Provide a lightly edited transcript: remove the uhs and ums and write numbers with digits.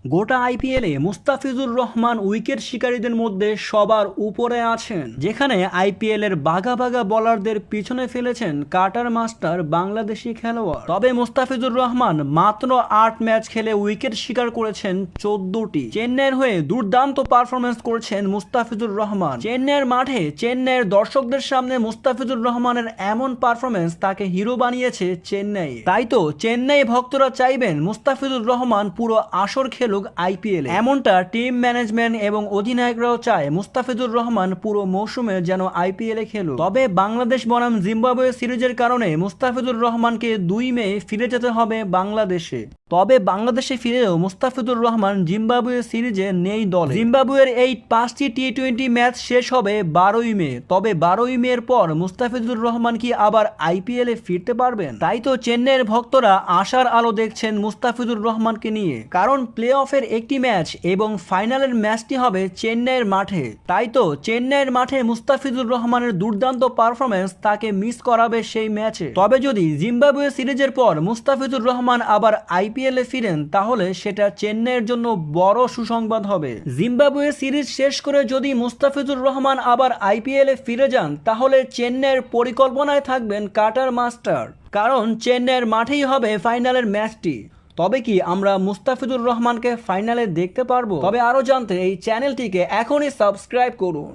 গোটা আইপিএলে মুস্তাফিজুর রহমান উইকেট শিকারীদের মধ্যে সবার উপরে আছেন, যেখানে আইপিএল এর বাঘা বাঘা বোলারদের পিছনে ফেলেছেন কাটার মাস্টার বাংলাদেশি খেলোয়াড়। তবে মুস্তাফিজুর রহমান মাত্র ৮ ম্যাচ খেলে উইকেট শিকার করেছেন ১৪টি। চেন্নাইয়ের হয়ে দুর্দান্ত পারফরমেন্স করেছেন মুস্তাফিজুর রহমান। চেন্নাইয়ের মাঠে চেন্নাইয়ের দর্শকদের সামনে মুস্তাফিজুর রহমানের এমন পারফরমেন্স তাকে হিরো বানিয়েছে চেন্নাই। তাই তো চেন্নাই ভক্তরা চাইবেন মুস্তাফিজুর রহমান পুরো আসর খেলুক আইপিএল। এমনটা টিম ম্যানেজমেন্ট এবং অধিনায়করাও চায় মুস্তাফিজুর রহমান পুরো মৌসুমে যেন আইপিএলে খেলুক। তবে বাংলাদেশ বনাম জিম্বাবুয়ে সিরিজের কারণে মুস্তাফিজুর রহমানকে ২ মে ফিরে যেতে হবে বাংলাদেশে। তবে বাংলাদেশে ফিরেও মুস্তাফিজুর রহমান জিম্বাবুয়ে সিরিজে নেই দলে। জিম্বাবুয়ের এই ৫টি টি-২০ ম্যাচ শেষ হবে ১২ই মে। তবে ১২ই মের পর মুস্তাফিজুর রহমান কি আবার আইপিএলে ফিরতে পারবেন? তাই তো চেন্নাইয়ের ভক্তরা আশার আলো দেখছেন মুস্তাফিজুর রহমানকে নিয়ে, কারণ প্লে অফের একটি ম্যাচ এবং ফাইনালের ম্যাচটি হবে চেন্নাইয়ের মাঠে। তাই তো চেন্নাইয়ের মাঠে মুস্তাফিজুর রহমানের দুর্দান্ত পারফরমেন্স তাকে মিস করাবে সেই ম্যাচে। তবে যদি জিম্বাবুয়ে সিরিজের পর মুস্তাফিজুর রহমান আবার আইপিএলে ফিরেন, তাহলে সেটা চেন্নাইয়ের জন্য বড় সুসংবাদ হবে। জিম্বাবুয়ে সিরিজ শেষ করে যদি মুস্তাফিজুর রহমান আবার আইপিএলে ফিরে যান, তাহলে চেন্নাইয়ের পরিকল্পনায় থাকবেন কাটার মাস্টার, কারণ চেন্নাইয়ের মাঠেই হবে ফাইনালের ম্যাচটি। তবে কি আমরা মুস্তাফিজুর রহমানকে ফাইনালে দেখতে পারবো? তবে আরো জানতে এই চ্যানেলটিকে এখনই সাবস্ক্রাইব করুন।